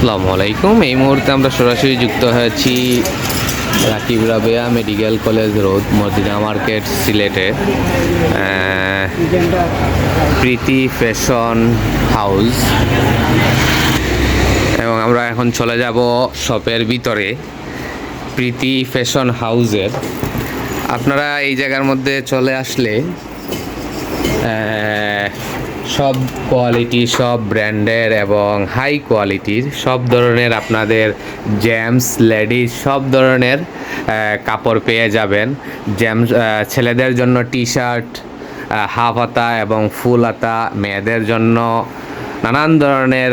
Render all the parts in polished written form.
আসসালামু আলাইকুম। এই মুহূর্তে আমরা সরাসরি যুক্ত হয়েছি Rakib Rabeya medical college road, Madina market, সিলেটে প্রীতি ফ্যাশন হাউস, এবং আমরা এখন চলে যাব শপের ভিতরে প্রীতি ফ্যাশন হাউসের। আপনারা এই জায়গার মধ্যে চলে আসলে সব কোয়ালিটি, সব ব্র্যান্ডের এবং হাই কোয়ালিটির সব ধরনের আপনাদের জেমস, লেডিস সব ধরনের কাপড় পেয়ে যাবেন। জেমস ছেলেদের জন্য টি শার্ট, হাফ হাতা এবং ফুল হাতা, মেয়েদের জন্য নানান ধরনের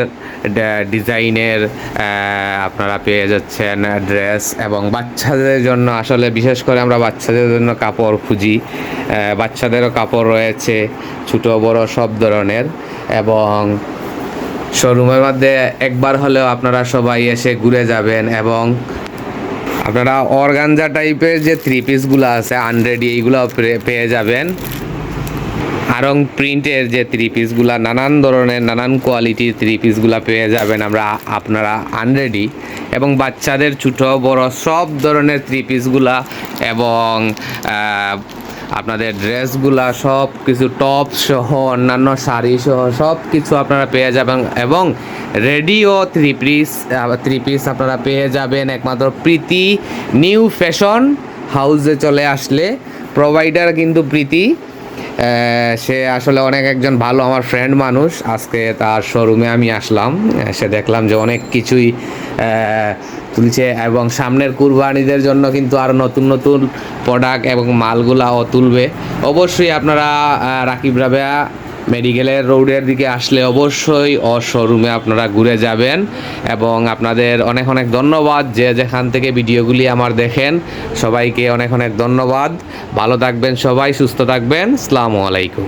ডিজাইনের আপনারা পেয়ে যাচ্ছেন ড্রেস, এবং বাচ্চাদের জন্য আসলে বিশেষ করে আমরা বাচ্চাদের জন্য কাপড় খুঁজি। বাচ্চাদেরও কাপড় রয়েছে, ছোটো বড় সব ধরনের। এবং শোরুমের মধ্যে একবার হলেও আপনারা সবাই এসে ঘুরে যাবেন। এবং আপনারা অর্গানজা টাইপের যে থ্রি পিসগুলো আছে আনরেডি, এইগুলো পেয়ে যাবেন। আরং প্রিন্টের যে থ্রি পিসগুলা, নানান ধরনের নানান কোয়ালিটির থ্রি পিসগুলা পেয়ে যাবেন আপনারা আনরেডি। এবং বাচ্চাদের ছোটো বড় সব ধরনের থ্রি পিসগুলা এবং আপনাদের ড্রেসগুলা সব কিছু, টপ সহ অন্যান্য শাড়ি সহ সব কিছু আপনারা পেয়ে যাবেন। এবং রেডিও থ্রি পিস আপনারা পেয়ে যাবেন একমাত্র প্রীতি নিউ ফ্যাশন হাউসে চলে আসলে। প্রোভাইডার কিন্তু প্রীতি, সে আসলে একজন ভালো আমার ফ্রেন্ড মানুষ। আজকে তার শোরুমে আমি আসলাম, সে দেখলাম যে অনেক কিছুই তুলছে, এবং সামনের কুরবানিদের জন্য কিন্তু আরও নতুন নতুন প্রোডাক্ট এবং মালগুলাও তুলবে। অবশ্যই আপনারা রাকিব রাবেয়া মেডিকেলের রোডের দিকে আসলে অবশ্যই শোরুমে আপনারা ঘুরে যাবেন। এবং আপনাদের অনেক অনেক ধন্যবাদ যে যেখান থেকে ভিডিওগুলি আমার দেখেন। সবাইকে অনেক অনেক ধন্যবাদ। ভালো থাকবেন সবাই, সুস্থ থাকবেন। আসসালামু আলাইকুম।